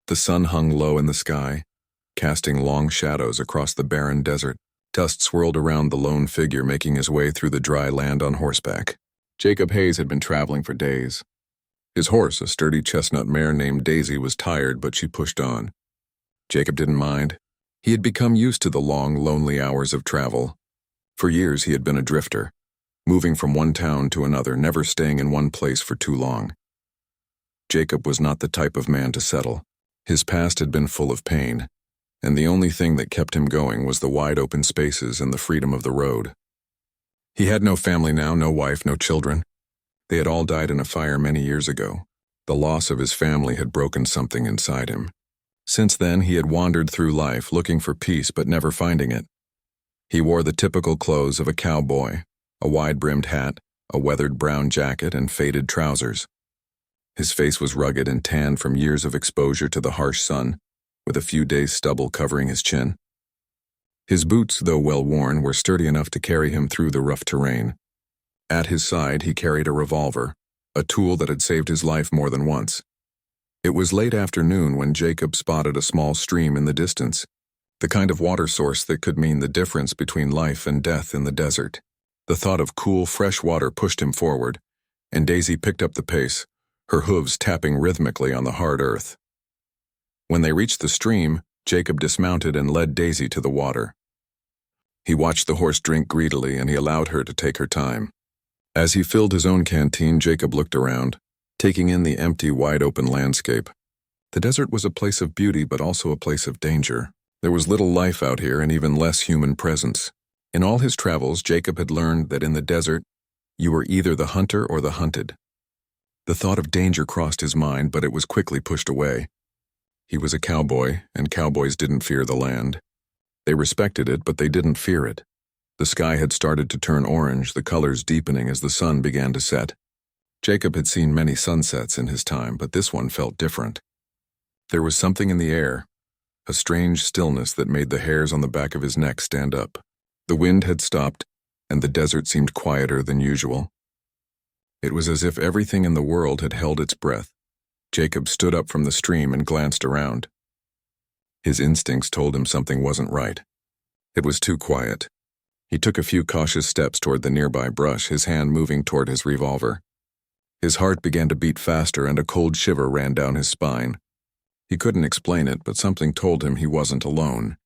The sun hung low in the sky, casting long shadows across the barren desert. Dust swirled around the lone figure making his way through the dry land on horseback. Jacob Hayes had been traveling for days. His horse, a sturdy chestnut mare named Daisy, was tired, but she pushed on. Jacob didn't mind. He had become used to the long, lonely hours of travel. For years he had been a drifter, moving from one town to another, never staying in one place for too long. Jacob was not the type of man to settle. His past had been full of pain, and the only thing that kept him going was the wide open spaces and the freedom of the road. He had no family now, no wife, no children. They had all died in a fire many years ago. The loss of his family had broken something inside him. Since then, he had wandered through life looking for peace but never finding it. He wore the typical clothes of a cowboy, a wide-brimmed hat, a weathered brown jacket, and faded trousers. His face was rugged and tanned from years of exposure to the harsh sun, with a few days' stubble covering his chin. His boots, though well worn, were sturdy enough to carry him through the rough terrain. At his side, he carried a revolver, a tool that had saved his life more than once. It was late afternoon when Jacob spotted a small stream in the distance, the kind of water source that could mean the difference between life and death in the desert. The thought of cool, fresh water pushed him forward, and Daisy picked up the pace, her hooves tapping rhythmically on the hard earth. When they reached the stream, Jacob dismounted and led Daisy to the water. He watched the horse drink greedily, and he allowed her to take her time. As he filled his own canteen, Jacob looked around, taking in the empty, wide-open landscape. The desert was a place of beauty, but also a place of danger. There was little life out here and even less human presence. In all his travels, Jacob had learned that in the desert, you were either the hunter or the hunted. The thought of danger crossed his mind, but it was quickly pushed away. He was a cowboy, and cowboys didn't fear the land. They respected it, but they didn't fear it. The sky had started to turn orange, the colors deepening as the sun began to set. Jacob had seen many sunsets in his time, but this one felt different. There was something in the air, a strange stillness that made the hairs on the back of his neck stand up. The wind had stopped, and the desert seemed quieter than usual. It was as if everything in the world had held its breath. Jacob stood up from the stream and glanced around. His instincts told him something wasn't right. It was too quiet. He took a few cautious steps toward the nearby brush, his hand moving toward his revolver. His heart began to beat faster, and a cold shiver ran down his spine. He couldn't explain it, but something told him he wasn't alone.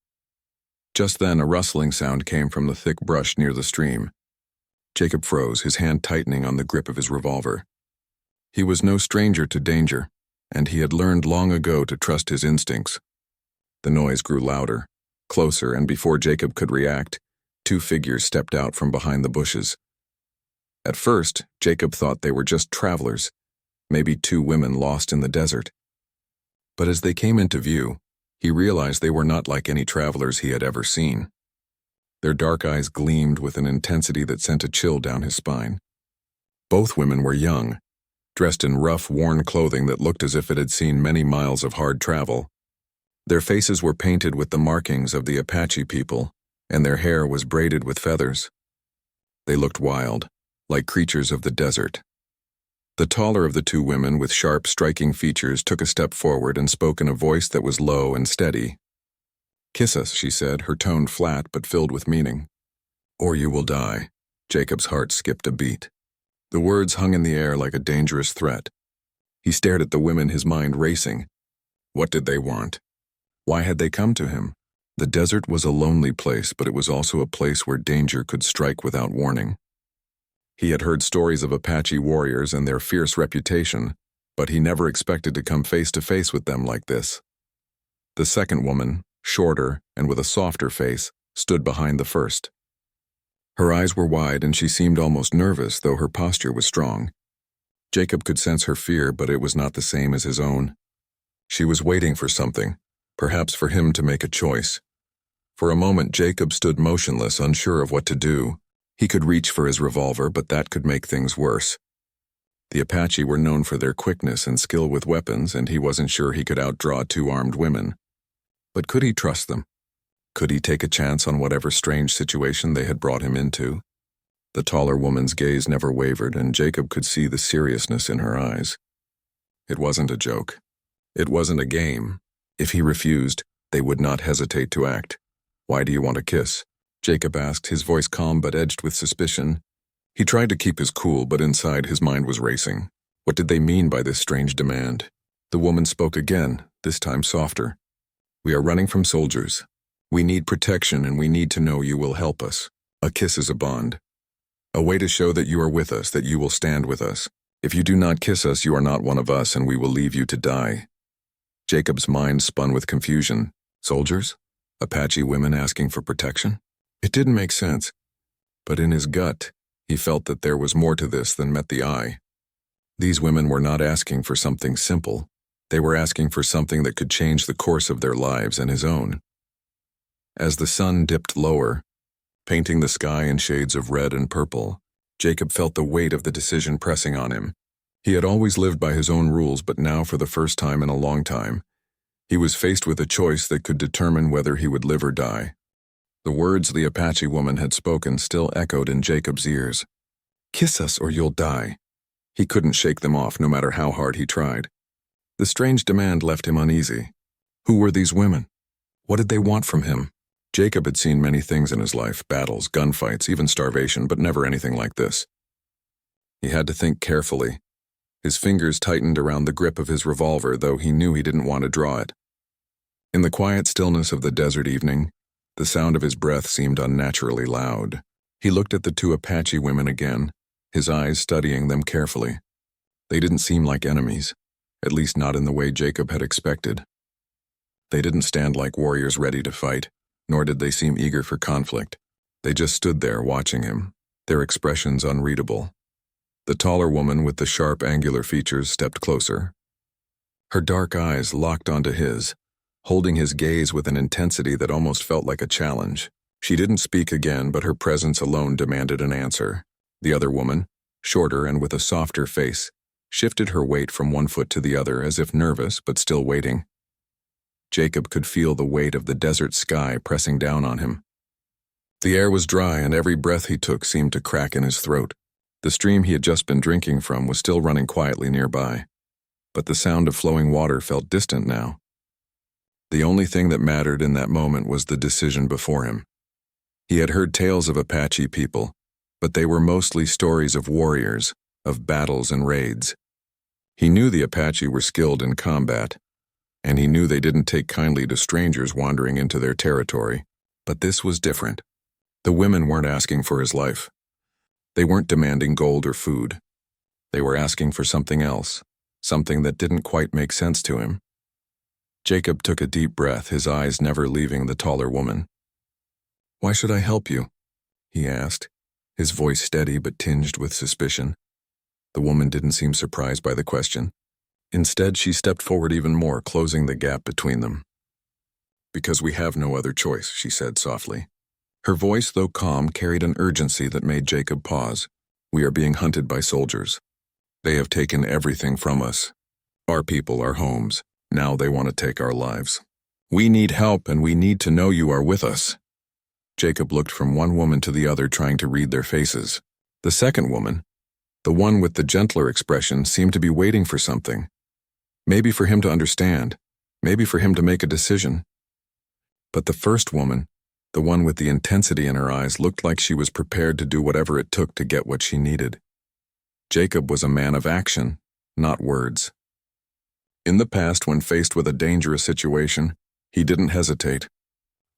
Just then, a rustling sound came from the thick brush near the stream. Jacob froze, his hand tightening on the grip of his revolver. He was no stranger to danger, and he had learned long ago to trust his instincts. The noise grew louder, closer, and before Jacob could react, two figures stepped out from behind the bushes. At first, Jacob thought they were just travelers, maybe two women lost in the desert. But as they came into view, he realized they were not like any travelers he had ever seen. Their dark eyes gleamed with an intensity that sent a chill down his spine. Both women were young, dressed in rough, worn clothing that looked as if it had seen many miles of hard travel. Their faces were painted with the markings of the Apache people, and their hair was braided with feathers. They looked wild, like creatures of the desert. The taller of the two women, with sharp, striking features, took a step forward and spoke in a voice that was low and steady. "Kiss us," she said, her tone flat but filled with meaning. "Or you will die." Jacob's heart skipped a beat. The words hung in the air like a dangerous threat. He stared at the women, his mind racing. What did they want? Why had they come to him? The desert was a lonely place, but it was also a place where danger could strike without warning. He had heard stories of Apache warriors and their fierce reputation, but he never expected to come face to face with them like this. The second woman, shorter and with a softer face, stood behind the first. Her eyes were wide and she seemed almost nervous, though her posture was strong. Jacob could sense her fear, but it was not the same as his own. She was waiting for something, perhaps for him to make a choice. For a moment, Jacob stood motionless, unsure of what to do. He could reach for his revolver, but that could make things worse. The Apache were known for their quickness and skill with weapons, and he wasn't sure he could outdraw two armed women. But could he trust them? Could he take a chance on whatever strange situation they had brought him into? The taller woman's gaze never wavered, and Jacob could see the seriousness in her eyes. It wasn't a joke. It wasn't a game. If he refused, they would not hesitate to act. "Why do you want a kiss?" Jacob asked, his voice calm but edged with suspicion. He tried to keep his cool, but inside his mind was racing. What did they mean by this strange demand? The woman spoke again, this time softer. "We are running from soldiers. We need protection, and we need to know you will help us. A kiss is a bond. A way to show that you are with us, that you will stand with us. If you do not kiss us, you are not one of us, and we will leave you to die." Jacob's mind spun with confusion. Soldiers? Apache women asking for protection? It didn't make sense. But in his gut, he felt that there was more to this than met the eye. These women were not asking for something simple. They were asking for something that could change the course of their lives and his own. As the sun dipped lower, painting the sky in shades of red and purple, Jacob felt the weight of the decision pressing on him. He had always lived by his own rules, but now, for the first time in a long time, he was faced with a choice that could determine whether he would live or die. The words the Apache woman had spoken still echoed in Jacob's ears. "Kiss us or you'll die." He couldn't shake them off, no matter how hard he tried. The strange demand left him uneasy. Who were these women? What did they want from him? Jacob had seen many things in his life, battles, gunfights, even starvation, but never anything like this. He had to think carefully. His fingers tightened around the grip of his revolver, though he knew he didn't want to draw it. In the quiet stillness of the desert evening, the sound of his breath seemed unnaturally loud. He looked at the two Apache women again, his eyes studying them carefully. They didn't seem like enemies, at least not in the way Jacob had expected. They didn't stand like warriors ready to fight, nor did they seem eager for conflict. They just stood there watching him, their expressions unreadable. The taller woman with the sharp, angular features stepped closer. Her dark eyes locked onto his, holding his gaze with an intensity that almost felt like a challenge. She didn't speak again, but her presence alone demanded an answer. The other woman, shorter and with a softer face, shifted her weight from one foot to the other as if nervous but still waiting. Jacob could feel the weight of the desert sky pressing down on him. The air was dry and every breath he took seemed to crack in his throat. The stream he had just been drinking from was still running quietly nearby, but the sound of flowing water felt distant now. The only thing that mattered in that moment was the decision before him. He had heard tales of Apache people, but they were mostly stories of warriors, of battles and raids. He knew the Apache were skilled in combat, and he knew they didn't take kindly to strangers wandering into their territory. But this was different. The women weren't asking for his life. They weren't demanding gold or food. They were asking for something else, something that didn't quite make sense to him. Jacob took a deep breath, his eyes never leaving the taller woman. "Why should I help you?" he asked, his voice steady but tinged with suspicion. The woman didn't seem surprised by the question. Instead, she stepped forward even more, closing the gap between them. "Because we have no other choice," she said softly. Her voice, though calm, carried an urgency that made Jacob pause. "We are being hunted by soldiers. They have taken everything from us. Our people, our homes. Now they want to take our lives. We need help, and we need to know you are with us." Jacob looked from one woman to the other, trying to read their faces. The second woman, the one with the gentler expression, seemed to be waiting for something. Maybe for him to understand, maybe for him to make a decision. But the first woman, the one with the intensity in her eyes, looked like she was prepared to do whatever it took to get what she needed. Jacob was a man of action, not words. In the past, when faced with a dangerous situation, he didn't hesitate.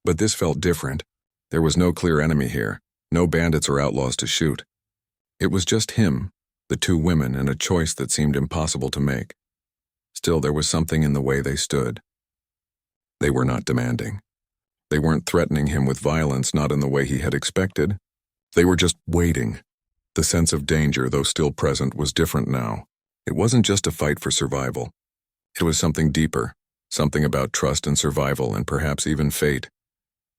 But this felt different. There was no clear enemy here, no bandits or outlaws to shoot. It was just him, the two women, and a choice that seemed impossible to make. Still, there was something in the way they stood. They were not demanding. They weren't threatening him with violence, not in the way he had expected. They were just waiting. The sense of danger, though still present, was different now. It wasn't just a fight for survival. It was something deeper, something about trust and survival and perhaps even fate.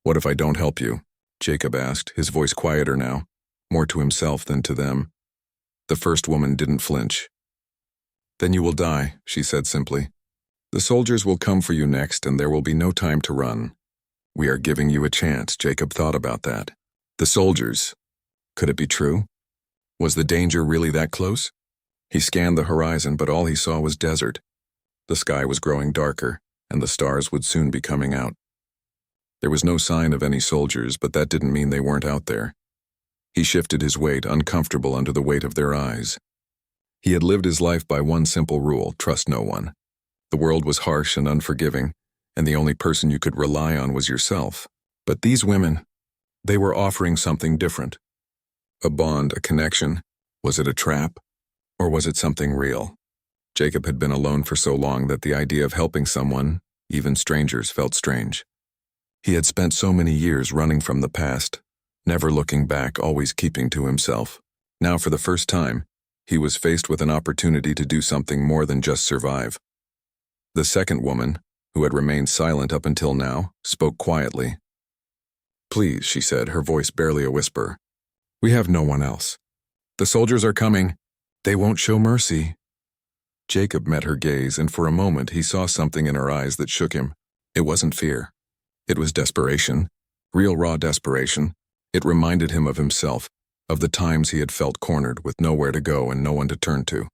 "What if I don't help you?" Jacob asked, his voice quieter now, more to himself than to them. The first woman didn't flinch. "Then you will die," she said simply. "The soldiers will come for you next, and there will be no time to run. We are giving you a chance." Jacob thought about that. The soldiers. Could it be true? Was the danger really that close? He scanned the horizon, but all he saw was desert. The sky was growing darker, and the stars would soon be coming out. There was no sign of any soldiers, but that didn't mean they weren't out there. He shifted his weight, uncomfortable under the weight of their eyes. He had lived his life by one simple rule: trust no one. The world was harsh and unforgiving, and the only person you could rely on was yourself. But these women, they were offering something different. A bond, a connection. Was it a trap? Or was it something real? Jacob had been alone for so long that the idea of helping someone, even strangers, felt strange. He had spent so many years running from the past, never looking back, always keeping to himself. Now, for the first time, he was faced with an opportunity to do something more than just survive. The second woman, who had remained silent up until now, spoke quietly. "Please," she said, her voice barely a whisper. "We have no one else. The soldiers are coming. They won't show mercy." Jacob met her gaze, and for a moment he saw something in her eyes that shook him. It wasn't fear. It was desperation. Real raw desperation. It reminded him of himself, of the times he had felt cornered with nowhere to go and no one to turn to.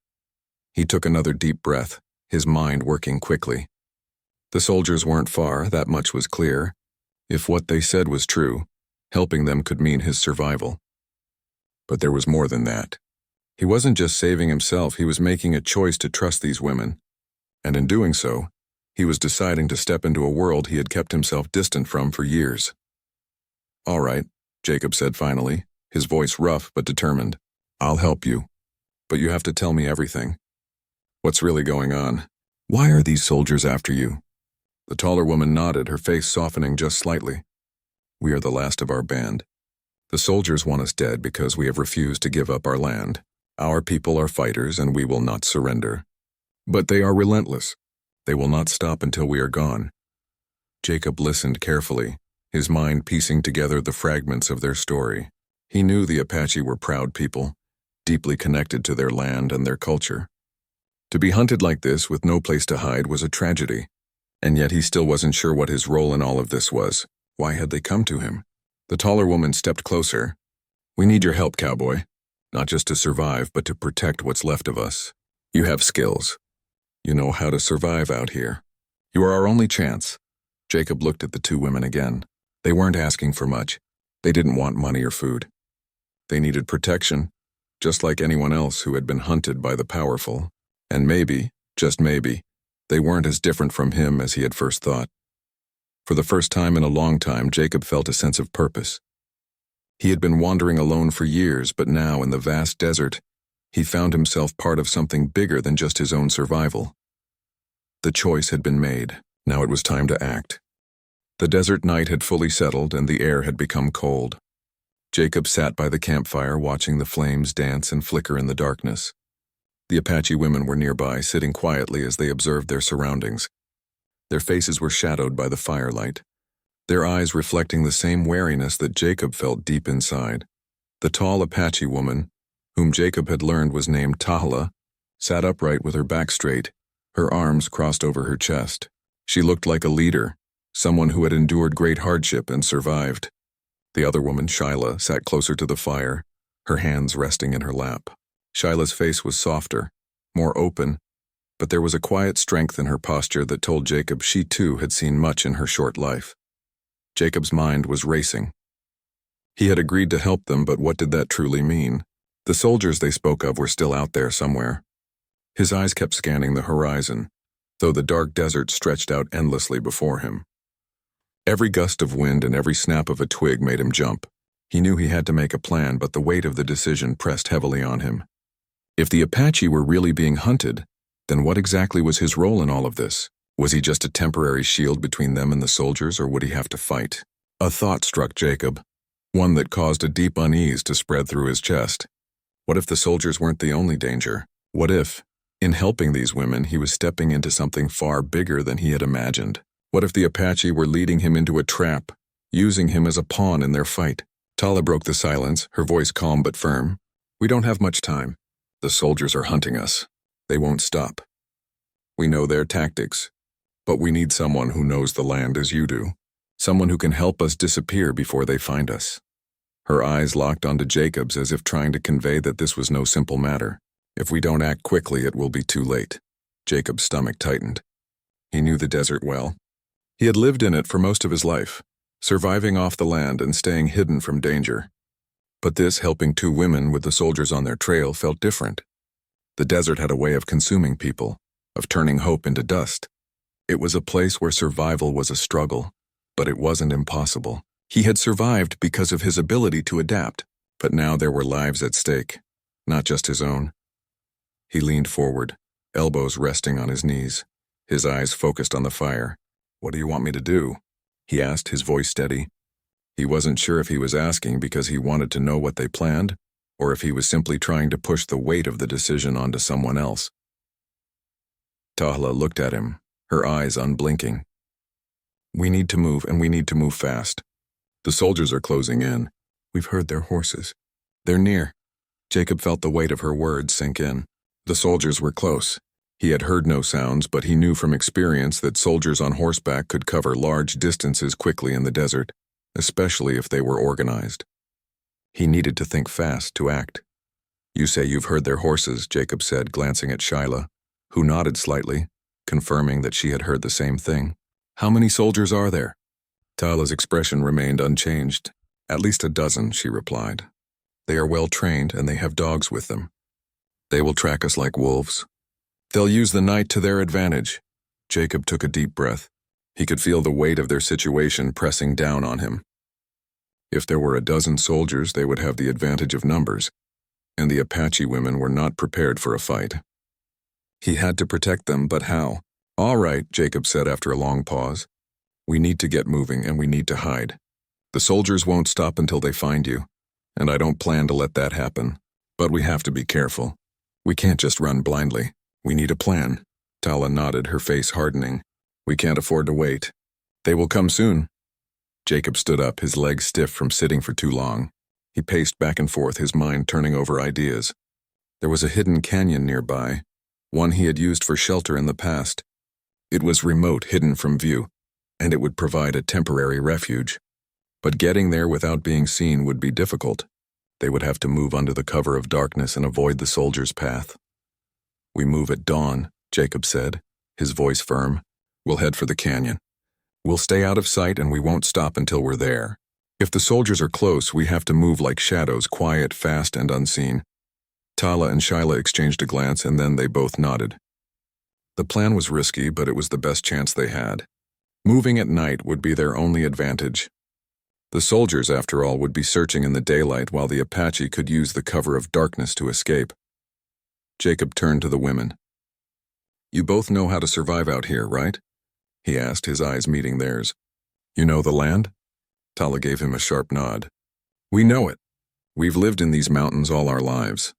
He took another deep breath, his mind working quickly. The soldiers weren't far, that much was clear. If what they said was true, helping them could mean his survival. But there was more than that. He wasn't just saving himself, he was making a choice to trust these women. And in doing so, he was deciding to step into a world he had kept himself distant from for years. "All right," Jacob said finally, his voice rough but determined. "I'll help you. But you have to tell me everything. What's really going on? Why are these soldiers after you?" The taller woman nodded, her face softening just slightly. "We are the last of our band. The soldiers want us dead because we have refused to give up our land. Our people are fighters and we will not surrender. But they are relentless. They will not stop until we are gone." Jacob listened carefully, his mind piecing together the fragments of their story. He knew the Apache were proud people, deeply connected to their land and their culture. To be hunted like this with no place to hide was a tragedy, and yet he still wasn't sure what his role in all of this was. Why had they come to him? The taller woman stepped closer. "We need your help, Cowboy. Not just to survive, but to protect what's left of us. You have skills. You know how to survive out here. You are our only chance." Jacob looked at the two women again. They weren't asking for much. They didn't want money or food. They needed protection, just like anyone else who had been hunted by the powerful. And maybe, just maybe, they weren't as different from him as he had first thought. For the first time in a long time, Jacob felt a sense of purpose. He had been wandering alone for years, but now, in the vast desert, he found himself part of something bigger than just his own survival. The choice had been made. Now it was time to act. The desert night had fully settled and the air had become cold. Jacob sat by the campfire watching the flames dance and flicker in the darkness. The Apache women were nearby, sitting quietly as they observed their surroundings. Their faces were shadowed by the firelight, their eyes reflecting the same wariness that Jacob felt deep inside. The tall Apache woman, whom Jacob had learned was named Tahala, sat upright with her back straight, her arms crossed over her chest. She looked like a leader, someone who had endured great hardship and survived. The other woman, Shyla, sat closer to the fire, her hands resting in her lap. Shyla's face was softer, more open, but there was a quiet strength in her posture that told Jacob she too had seen much in her short life. Jacob's mind was racing. He had agreed to help them, but what did that truly mean? The soldiers they spoke of were still out there somewhere. His eyes kept scanning the horizon, though the dark desert stretched out endlessly before him. Every gust of wind and every snap of a twig made him jump. He knew he had to make a plan, but the weight of the decision pressed heavily on him. If the Apache were really being hunted, then what exactly was his role in all of this? Was he just a temporary shield between them and the soldiers, or would he have to fight? A thought struck Jacob, one that caused a deep unease to spread through his chest. What if the soldiers weren't the only danger? What if, in helping these women, he was stepping into something far bigger than he had imagined? What if the Apache were leading him into a trap, using him as a pawn in their fight? Tala broke the silence, her voice calm but firm. "We don't have much time. The soldiers are hunting us. They won't stop. We know their tactics, but we need someone who knows the land as you do. Someone who can help us disappear before they find us." Her eyes locked onto Jacob's as if trying to convey that this was no simple matter. If we don't act quickly, it will be too late. Jacob's stomach tightened. He knew the desert well. He had lived in it for most of his life, surviving off the land and staying hidden from danger. But this, helping two women with the soldiers on their trail, felt different. The desert had a way of consuming people, of turning hope into dust. It was a place where survival was a struggle, but it wasn't impossible. He had survived because of his ability to adapt, but now there were lives at stake, not just his own. He leaned forward, elbows resting on his knees, his eyes focused on the fire. "What do you want me to do?" he asked, his voice steady. He wasn't sure if he was asking because he wanted to know what they planned, or if he was simply trying to push the weight of the decision onto someone else. Tahla looked at him, her eyes unblinking. "We need to move, and we need to move fast. The soldiers are closing in. We've heard their horses. They're near." Jacob felt the weight of her words sink in. The soldiers were close. He had heard no sounds, but he knew from experience that soldiers on horseback could cover large distances quickly in the desert, especially if they were organized. He needed to think fast to act. "You say you've heard their horses," Jacob said, glancing at Shyla, who nodded slightly, confirming that she had heard the same thing. "How many soldiers are there?" Tala's expression remained unchanged. "At least a dozen," she replied. "They are well trained and they have dogs with them. They will track us like wolves. They'll use the night to their advantage." Jacob took a deep breath. He could feel the weight of their situation pressing down on him. If there were a dozen soldiers, they would have the advantage of numbers, and the Apache women were not prepared for a fight. He had to protect them, but how? "All right," Jacob said after a long pause. "We need to get moving and we need to hide. The soldiers won't stop until they find you, and I don't plan to let that happen. But we have to be careful. We can't just run blindly. We need a plan." Tala nodded, her face hardening. "We can't afford to wait. They will come soon." Jacob stood up, his legs stiff from sitting for too long. He paced back and forth, his mind turning over ideas. There was a hidden canyon nearby, one he had used for shelter in the past. It was remote, hidden from view, and it would provide a temporary refuge. But getting there without being seen would be difficult. They would have to move under the cover of darkness and avoid the soldiers' path. "We move at dawn," Jacob said, his voice firm. "We'll head for the canyon. We'll stay out of sight and we won't stop until we're there. If the soldiers are close, we have to move like shadows, quiet, fast, and unseen." Tala and Shyla exchanged a glance and then they both nodded. The plan was risky, but it was the best chance they had. Moving at night would be their only advantage. The soldiers, after all, would be searching in the daylight while the Apache could use the cover of darkness to escape. Jacob turned to the women. "You both know how to survive out here, right?" he asked, his eyes meeting theirs. "You know the land?" Tala gave him a sharp nod. "We know it. We've lived in these mountains all our lives."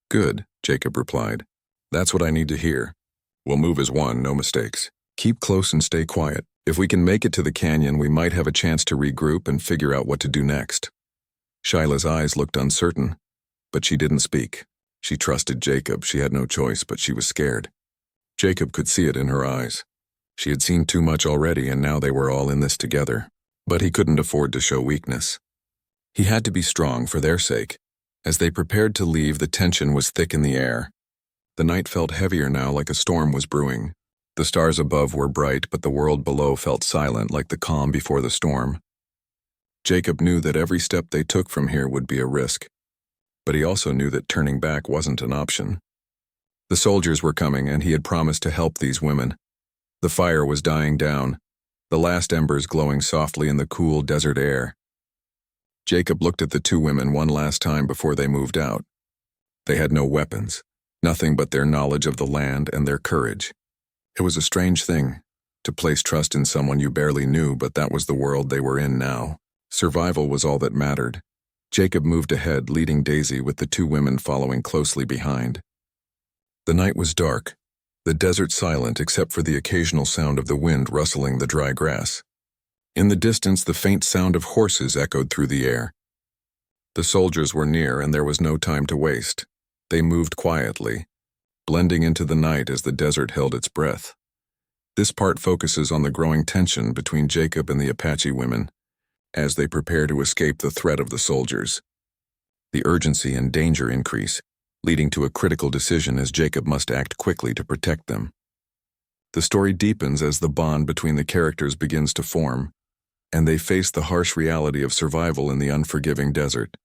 "Good," Jacob replied. "That's what I need to hear. We'll move as one, no mistakes. Keep close and stay quiet. If we can make it to the canyon, we might have a chance to regroup and figure out what to do next." Shyla's eyes looked uncertain, but she didn't speak. She trusted Jacob. She had no choice, but she was scared. Jacob could see it in her eyes. She had seen too much already, and now they were all in this together. But he couldn't afford to show weakness. He had to be strong for their sake. As they prepared to leave, the tension was thick in the air. The night felt heavier now, like a storm was brewing. The stars above were bright, but the world below felt silent, like the calm before the storm. Jacob knew that every step they took from here would be a risk. But he also knew that turning back wasn't an option. The soldiers were coming, and he had promised to help these women. The fire was dying down, the last embers glowing softly in the cool desert air. Jacob looked at the two women one last time before they moved out. They had no weapons, nothing but their knowledge of the land and their courage. It was a strange thing, to place trust in someone you barely knew, but that was the world they were in now. Survival was all that mattered. Jacob moved ahead, leading Daisy, with the two women following closely behind. The night was dark, the desert silent except for the occasional sound of the wind rustling the dry grass. In the distance, the faint sound of horses echoed through the air. The soldiers were near, and there was no time to waste. They moved quietly, blending into the night as the desert held its breath. This part focuses on the growing tension between Jacob and the Apache women, as they prepare to escape the threat of the soldiers. The urgency and danger increase, leading to a critical decision as Jacob must act quickly to protect them. The story deepens as the bond between the characters begins to form, and they face the harsh reality of survival in the unforgiving desert.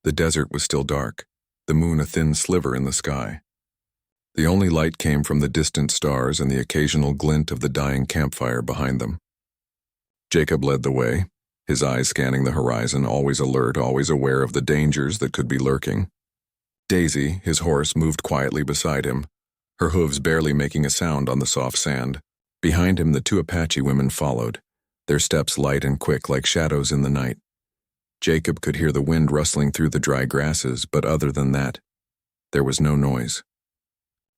The desert was still dark, the moon a thin sliver in the sky. The only light came from the distant stars and the occasional glint of the dying campfire behind them. Jacob led the way, his eyes scanning the horizon, always alert, always aware of the dangers that could be lurking. Daisy, his horse, moved quietly beside him, her hooves barely making a sound on the soft sand. Behind him, the two Apache women followed, their steps light and quick like shadows in the night. Jacob could hear the wind rustling through the dry grasses, but other than that, there was no noise.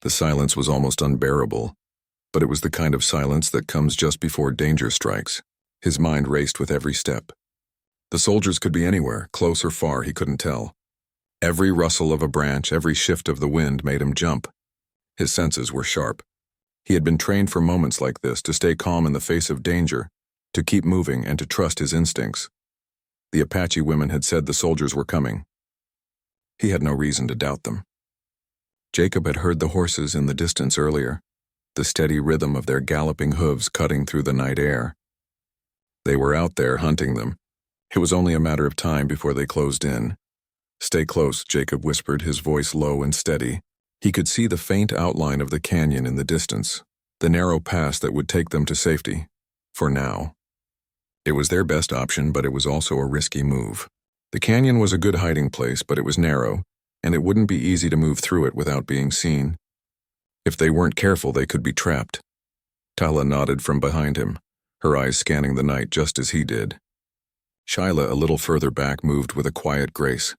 The silence was almost unbearable, but it was the kind of silence that comes just before danger strikes. His mind raced with every step. The soldiers could be anywhere, close or far, he couldn't tell. Every rustle of a branch, every shift of the wind made him jump. His senses were sharp. He had been trained for moments like this, to stay calm in the face of danger, to keep moving and to trust his instincts. The Apache women had said the soldiers were coming. He had no reason to doubt them. Jacob had heard the horses in the distance earlier, the steady rhythm of their galloping hooves cutting through the night air. They were out there hunting them. It was only a matter of time before they closed in. "Stay close," Jacob whispered, his voice low and steady. He could see the faint outline of the canyon in the distance, the narrow pass that would take them to safety. For now. It was their best option, but it was also a risky move. The canyon was a good hiding place, but it was narrow, and it wouldn't be easy to move through it without being seen. If they weren't careful, they could be trapped. Tala nodded from behind him, her eyes scanning the night just as he did. Shyla, a little further back, moved with a quiet grace,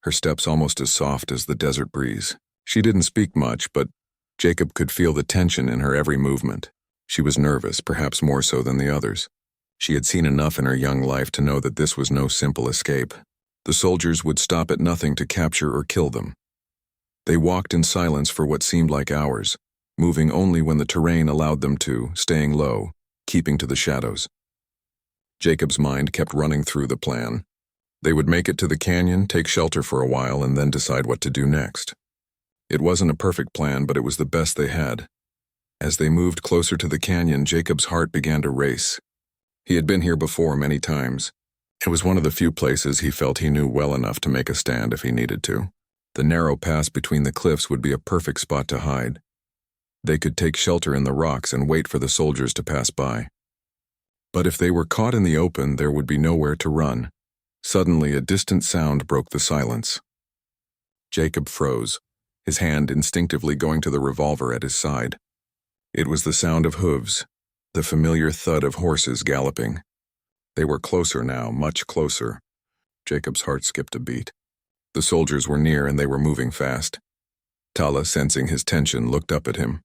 her steps almost as soft as the desert breeze. She didn't speak much, but Jacob could feel the tension in her every movement. She was nervous, perhaps more so than the others. She had seen enough in her young life to know that this was no simple escape. The soldiers would stop at nothing to capture or kill them. They walked in silence for what seemed like hours, moving only when the terrain allowed them to, staying low, keeping to the shadows. Jacob's mind kept running through the plan. They would make it to the canyon, take shelter for a while, and then decide what to do next. It wasn't a perfect plan, but it was the best they had. As they moved closer to the canyon, Jacob's heart began to race. He had been here before many times. It was one of the few places he felt he knew well enough to make a stand if he needed to. The narrow pass between the cliffs would be a perfect spot to hide. They could take shelter in the rocks and wait for the soldiers to pass by. But if they were caught in the open, there would be nowhere to run. Suddenly, a distant sound broke the silence. Jacob froze, his hand instinctively going to the revolver at his side. It was the sound of hooves, the familiar thud of horses galloping. They were closer now, much closer. Jacob's heart skipped a beat. The soldiers were near and they were moving fast. Tala, sensing his tension, looked up at him.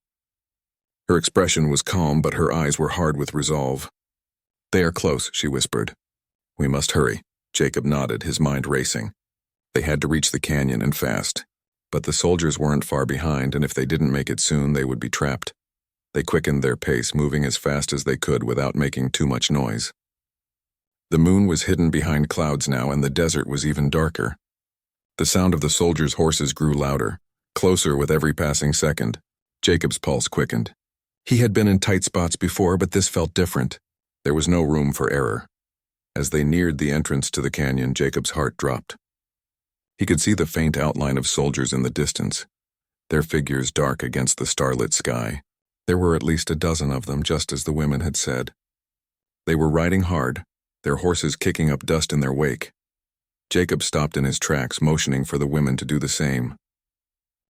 Her expression was calm, but her eyes were hard with resolve. "They are close," she whispered. "We must hurry." Jacob nodded, his mind racing. They had to reach the canyon and fast. But the soldiers weren't far behind, and if they didn't make it soon, they would be trapped. They quickened their pace, moving as fast as they could without making too much noise. The moon was hidden behind clouds now, and the desert was even darker. The sound of the soldiers' horses grew louder, closer with every passing second. Jacob's pulse quickened. He had been in tight spots before, but this felt different. There was no room for error. As they neared the entrance to the canyon, Jacob's heart dropped. He could see the faint outline of soldiers in the distance, their figures dark against the starlit sky. There were at least a dozen of them, just as the women had said. They were riding hard, their horses kicking up dust in their wake. Jacob stopped in his tracks, motioning for the women to do the same.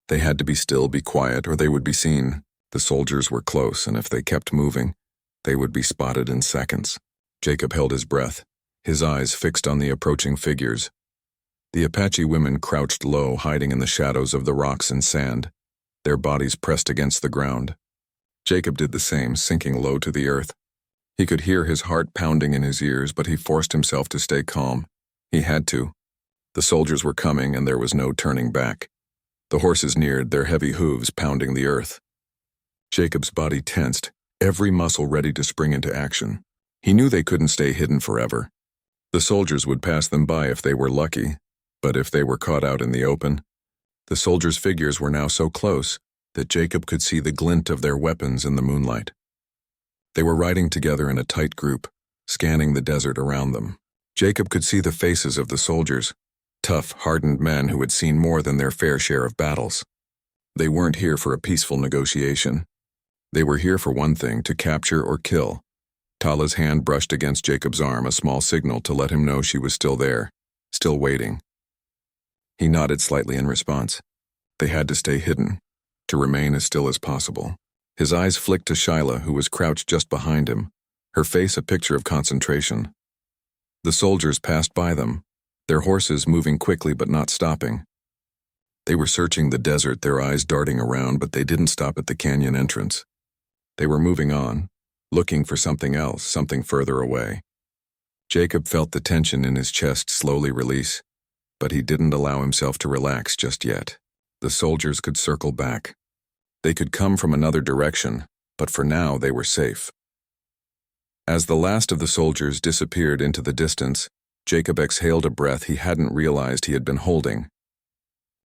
They had to be still, be quiet, or they would be seen. The soldiers were close, and if they kept moving, they would be spotted in seconds. Jacob held his breath, his eyes fixed on the approaching figures. The Apache women crouched low, hiding in the shadows of the rocks and sand, their bodies pressed against the ground. Jacob did the same, sinking low to the earth. He could hear his heart pounding in his ears, but he forced himself to stay calm. He had to. The soldiers were coming, and there was no turning back. The horses neared, their heavy hooves pounding the earth. Jacob's body tensed, every muscle ready to spring into action. He knew they couldn't stay hidden forever. The soldiers would pass them by if they were lucky, but if they were caught out in the open, the soldiers' figures were now so close, that Jacob could see the glint of their weapons in the moonlight. They were riding together in a tight group, scanning the desert around them. Jacob could see the faces of the soldiers, tough, hardened men who had seen more than their fair share of battles. They weren't here for a peaceful negotiation. They were here for one thing, to capture or kill. Tala's hand brushed against Jacob's arm, a small signal to let him know she was still there, still waiting. He nodded slightly in response. They had to stay hidden, to remain as still as possible. His eyes flicked to Shyla, who was crouched just behind him, her face a picture of concentration. The soldiers passed by them, their horses moving quickly but not stopping. They were searching the desert, their eyes darting around, but they didn't stop at the canyon entrance. They were moving on, looking for something else, something further away. Jacob felt the tension in his chest slowly release, but he didn't allow himself to relax just yet. The soldiers could circle back. They could come from another direction, but for now they were safe. As the last of the soldiers disappeared into the distance, Jacob exhaled a breath he hadn't realized he had been holding.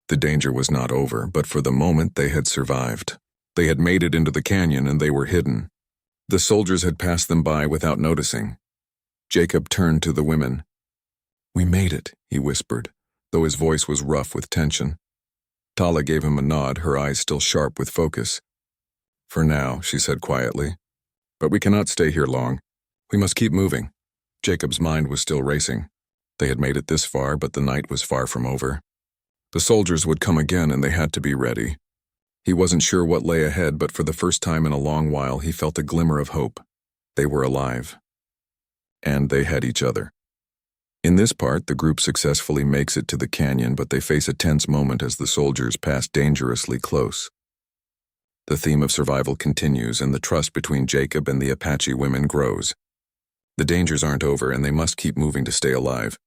The danger was not over, but for the moment they had survived. They had made it into the canyon and they were hidden. The soldiers had passed them by without noticing. Jacob turned to the women. "We made it," he whispered, though his voice was rough with tension. Tala gave him a nod, her eyes still sharp with focus. "For now," she said quietly. "But we cannot stay here long. We must keep moving." Jacob's mind was still racing. They had made it this far, but the night was far from over. The soldiers would come again and they had to be ready. He wasn't sure what lay ahead, but for the first time in a long while he felt a glimmer of hope. They were alive. And they had each other. In this part, the group successfully makes it to the canyon, but they face a tense moment as the soldiers pass dangerously close. The theme of survival continues, and the trust between Jacob and the Apache women grows. The dangers aren't over, and they must keep moving to stay alive.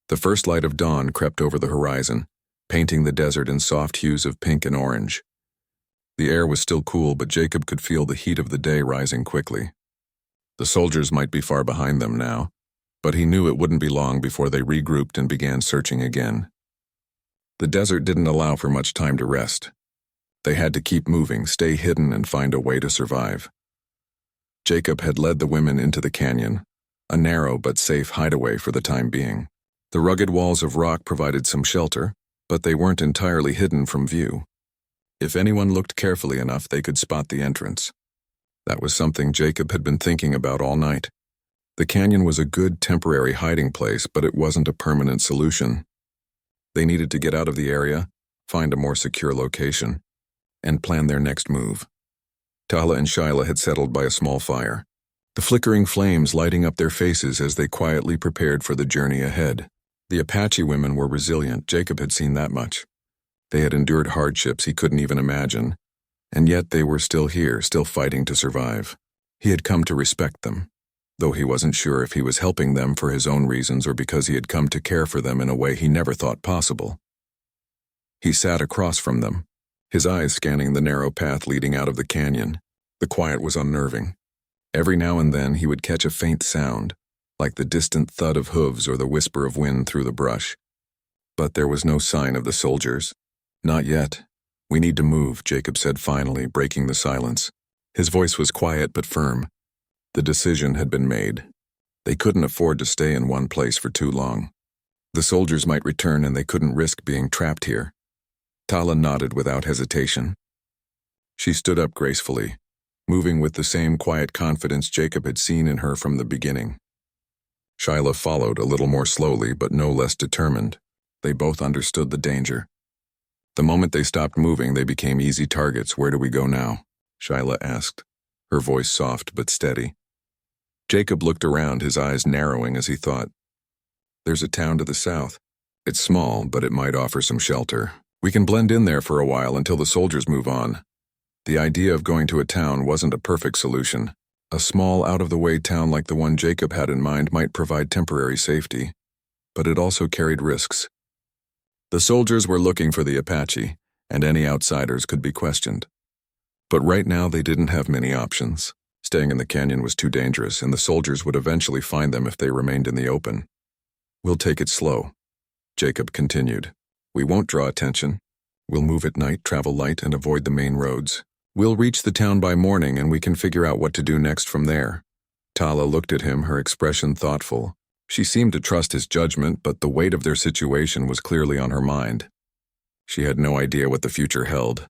The first light of dawn crept over the horizon, painting the desert in soft hues of pink and orange. The air was still cool, but Jacob could feel the heat of the day rising quickly. The soldiers might be far behind them now, but he knew it wouldn't be long before they regrouped and began searching again. The desert didn't allow for much time to rest. They had to keep moving, stay hidden, and find a way to survive. Jacob had led the women into the canyon, a narrow but safe hideaway for the time being. The rugged walls of rock provided some shelter, but they weren't entirely hidden from view. If anyone looked carefully enough, they could spot the entrance. That was something Jacob had been thinking about all night. The canyon was a good temporary hiding place, but it wasn't a permanent solution. They needed to get out of the area, find a more secure location, and plan their next move. Tala and Shyla had settled by a small fire, the flickering flames lighting up their faces as they quietly prepared for the journey ahead. The Apache women were resilient, Jacob had seen that much. They had endured hardships he couldn't even imagine, and yet they were still here, still fighting to survive. He had come to respect them, though he wasn't sure if he was helping them for his own reasons or because he had come to care for them in a way he never thought possible. He sat across from them, his eyes scanning the narrow path leading out of the canyon. The quiet was unnerving. Every now and then he would catch a faint sound, like the distant thud of hooves or the whisper of wind through the brush. But there was no sign of the soldiers. "Not yet. We need to move," Jacob said finally, breaking the silence. His voice was quiet but firm. The decision had been made. They couldn't afford to stay in one place for too long. The soldiers might return and they couldn't risk being trapped here. Tala nodded without hesitation. She stood up gracefully, moving with the same quiet confidence Jacob had seen in her from the beginning. Shyla followed, a little more slowly but no less determined. They both understood the danger. The moment they stopped moving, they became easy targets. "Where do we go now?" Shyla asked, her voice soft but steady. Jacob looked around, his eyes narrowing as he thought. "There's a town to the south. It's small, but it might offer some shelter. We can blend in there for a while until the soldiers move on." The idea of going to a town wasn't a perfect solution. A small, out-of-the-way town like the one Jacob had in mind might provide temporary safety, but it also carried risks. The soldiers were looking for the Apache, and any outsiders could be questioned. But right now they didn't have many options. Staying in the canyon was too dangerous, and the soldiers would eventually find them if they remained in the open. "We'll take it slow," Jacob continued. "We won't draw attention. We'll move at night, travel light, and avoid the main roads. We'll reach the town by morning and we can figure out what to do next from there." Tala looked at him, her expression thoughtful. She seemed to trust his judgment, but the weight of their situation was clearly on her mind. She had no idea what the future held,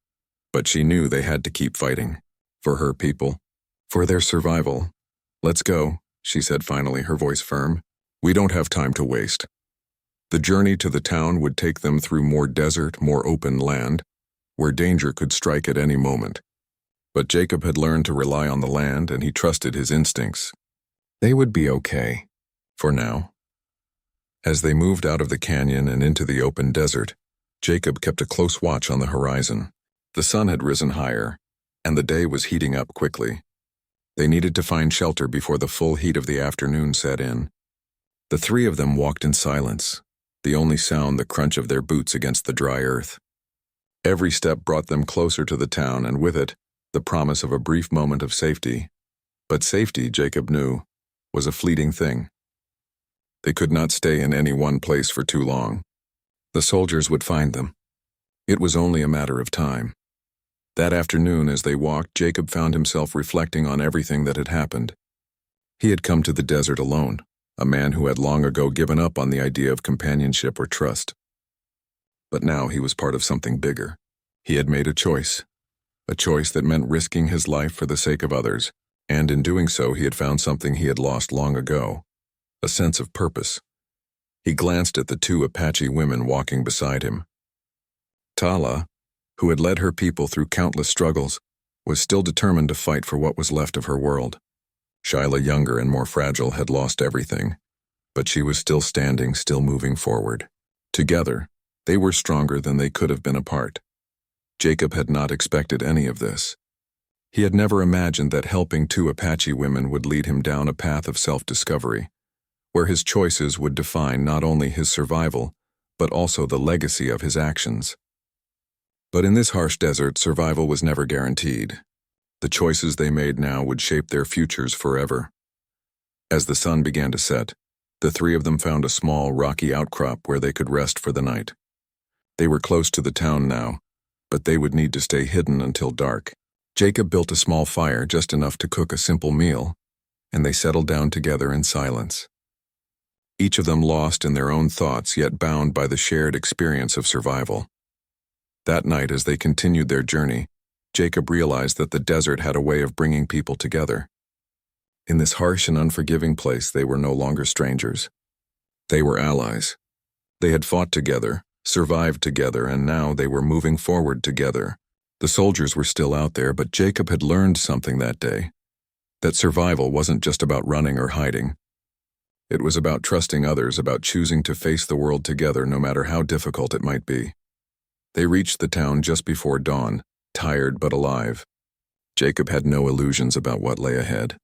but she knew they had to keep fighting. For her people. For their survival. "Let's go," she said finally, her voice firm. "We don't have time to waste." The journey to the town would take them through more desert, more open land, where danger could strike at any moment. But Jacob had learned to rely on the land, and he trusted his instincts. They would be okay. For now. As they moved out of the canyon and into the open desert, Jacob kept a close watch on the horizon. The sun had risen higher, and the day was heating up quickly. They needed to find shelter before the full heat of the afternoon set in. The three of them walked in silence, the only sound the crunch of their boots against the dry earth. Every step brought them closer to the town, and with it, the promise of a brief moment of safety. But safety, Jacob knew, was a fleeting thing. They could not stay in any one place for too long. The soldiers would find them. It was only a matter of time. That afternoon, as they walked, Jacob found himself reflecting on everything that had happened. He had come to the desert alone, a man who had long ago given up on the idea of companionship or trust. But now he was part of something bigger. He had made a choice that meant risking his life for the sake of others, and in doing so he had found something he had lost long ago, a sense of purpose. He glanced at the two Apache women walking beside him. Tala, who had led her people through countless struggles, was still determined to fight for what was left of her world. Shyla, younger and more fragile, had lost everything, but she was still standing, still moving forward. Together, they were stronger than they could have been apart. Jacob had not expected any of this. He had never imagined that helping two Apache women would lead him down a path of self-discovery, where his choices would define not only his survival, but also the legacy of his actions. But in this harsh desert, survival was never guaranteed. The choices they made now would shape their futures forever. As the sun began to set, the three of them found a small, rocky outcrop where they could rest for the night. They were close to the town now, but they would need to stay hidden until dark. Jacob built a small fire, just enough to cook a simple meal, and they settled down together in silence. Each of them lost in their own thoughts, yet bound by the shared experience of survival. That night, as they continued their journey, Jacob realized that the desert had a way of bringing people together. In this harsh and unforgiving place, they were no longer strangers. They were allies. They had fought together, survived together, and now they were moving forward together. The soldiers were still out there, but Jacob had learned something that day. That survival wasn't just about running or hiding. It was about trusting others, about choosing to face the world together no matter how difficult it might be. They reached the town just before dawn, tired but alive. Jacob had no illusions about what lay ahead.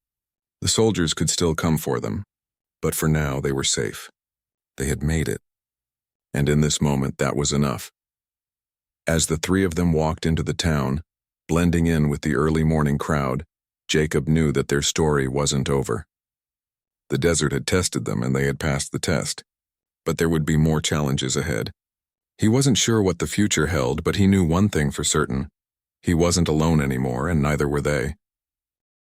The soldiers could still come for them, but for now they were safe. They had made it. And in this moment, that was enough. As the three of them walked into the town, blending in with the early morning crowd, Jacob knew that their story wasn't over. The desert had tested them and they had passed the test, but there would be more challenges ahead. He wasn't sure what the future held, but he knew one thing for certain. He wasn't alone anymore, and neither were they.